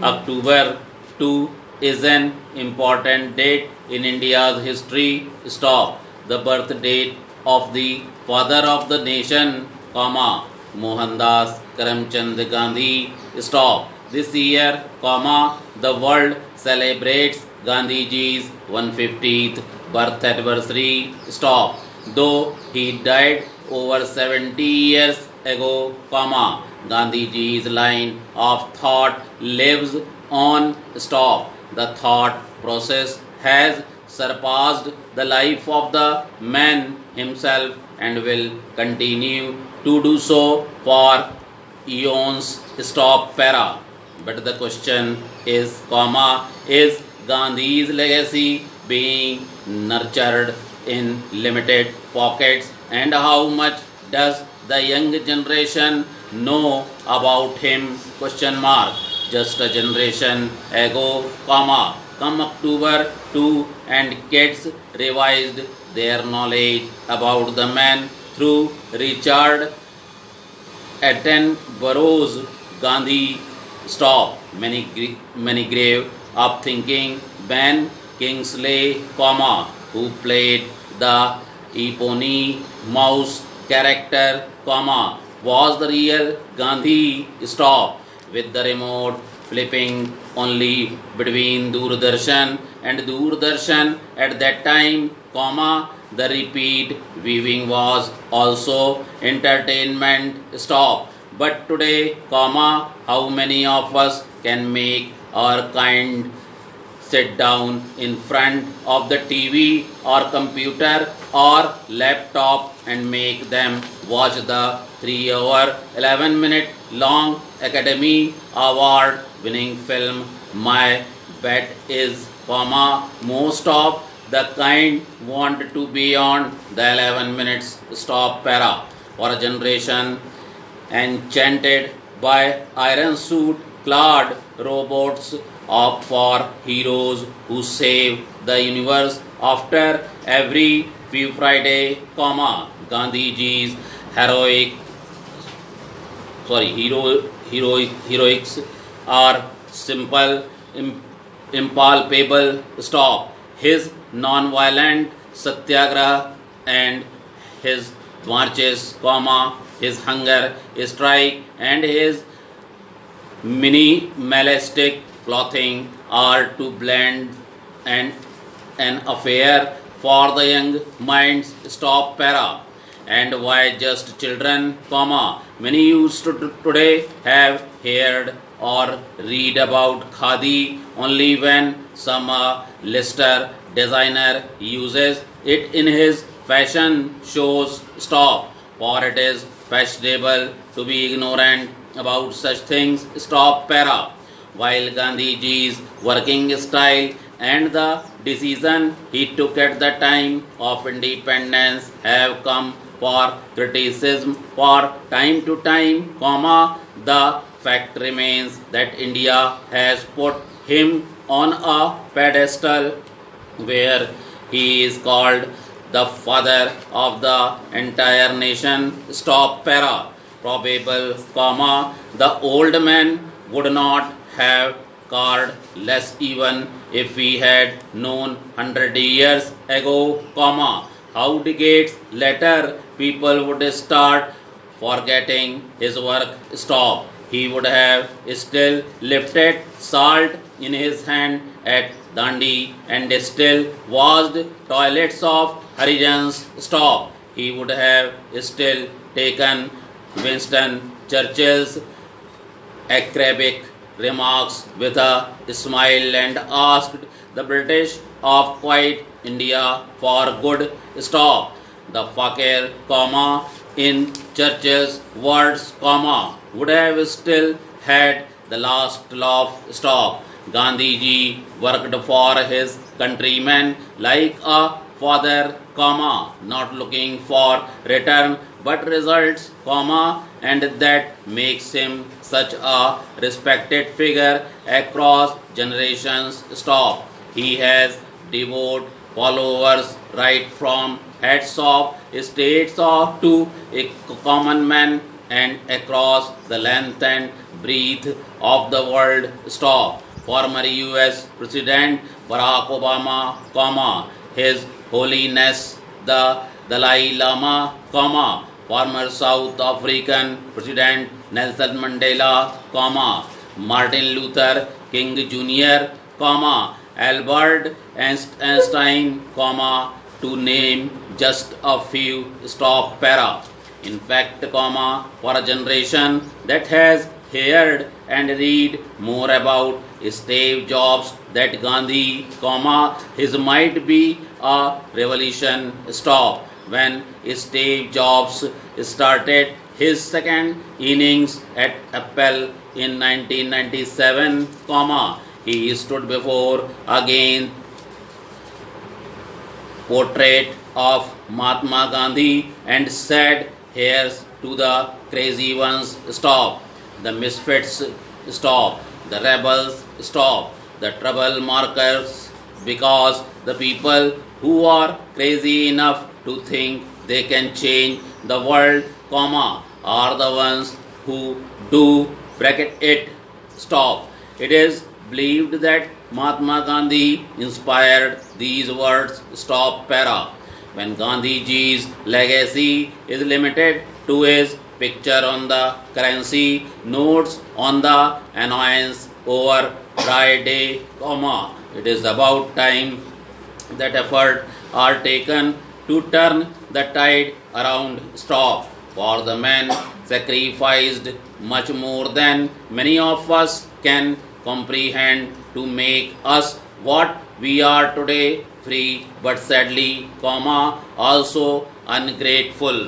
October 2 is an important date in India's history. Stop. The birth date of the father of the nation, comma, Mohandas Karamchand Gandhi. Stop. This year, comma, the world celebrates Gandhiji's 150th birth anniversary. Stop. Though he died over 70 years ago, comma, Gandhiji's line of thought lives on. Stop. The thought process has surpassed the life of the man himself and will continue to do so for eons. Stop. Para. But the question is, comma, is Gandhi's legacy being nurtured in limited pockets, and how much does the young generation know about him? Question mark. Just a generation ago, comma, come October 2 and kids revised their knowledge about the man through Richard Attenborough's Gandhi. Stop. Many grave up thinking Ben Kingsley, comma, who played the eponymous character, comma, was the real Gandhi. Stop. With the remote flipping only between Doordarshan and Doordarshan at that time, comma, the repeat viewing was also entertainment. Stop. But today, comma, how many of us can make our kind sit down in front of the TV or computer or laptop and make them watch the 3-hour, 11-minute long Academy Award winning film? My bet is, comma, most of the kind want to be on the 11 minutes. Stop. Para. For a generation enchanted by iron suit clad robots, opt for heroes who save the universe after every few Friday, comma, Gandhiji's heroics are simple, impalpable. Stop. His non-violent satyagraha and his marches, comma, his hunger strike and his minimalistic clothing are to blend and an affair for the young minds. Stop. Para. And why just children, comma, many used to today have heard or read about khadi only when some lister designer uses it in his fashion shows. Stop. For it is fashionable to be ignorant about such things. Stop. Para. While Gandhiji's working style and the decision he took at the time of independence have come for criticism for time to time, comma, the fact remains that India has put him on a pedestal where he is called the father of the entire nation. Stop. Para. Probable, comma, the old man would not have cared less even if we had known 100 years ago, comma, how decades later people would start forgetting his work. Stop. He would have still lifted salt in his hand at Dandi and still washed toilets of Harijans. Stop. He would have still taken Winston Churchill's acerbic remarks with a smile and asked the British of quiet India for good. Stop. The fakir, comma, in Churchill's words, comma, would have still had the last laugh. Stop. Gandhiji worked for his countrymen like a father, comma, not looking for return but results, comma, and that makes him such a respected figure across generations. Stop. He has devout followers right from heads of states to a common man and across the length and breath of the world. Stop. Former US President Barack Obama, His Holiness the Dalai Lama, former South African President Nelson Mandela, Martin Luther King Jr., Albert Einstein, to name just a few. Stop. Para. In fact, for a generation that has heard and read more about Steve Jobs than Gandhi, his might be a revolution. Stop. When Steve Jobs started his second innings at Apple in 1997, he stood before again portrait of Mahatma Gandhi and said, "Here's to the crazy ones, stop. The misfits, stop. The rebels, stop. The trouble markers, because the people who are crazy enough to think they can change the world, are the ones who do bracket it, stop." It is believed that Mahatma Gandhi inspired these words, stop. Para. When Gandhiji's legacy is limited to his picture on the currency notes on the annoyance over dry day, it is about time that effort are taken to turn the tide around. Stop. For the man sacrificed much more than many of us can comprehend to make us what we are today, free but sadly, also ungrateful.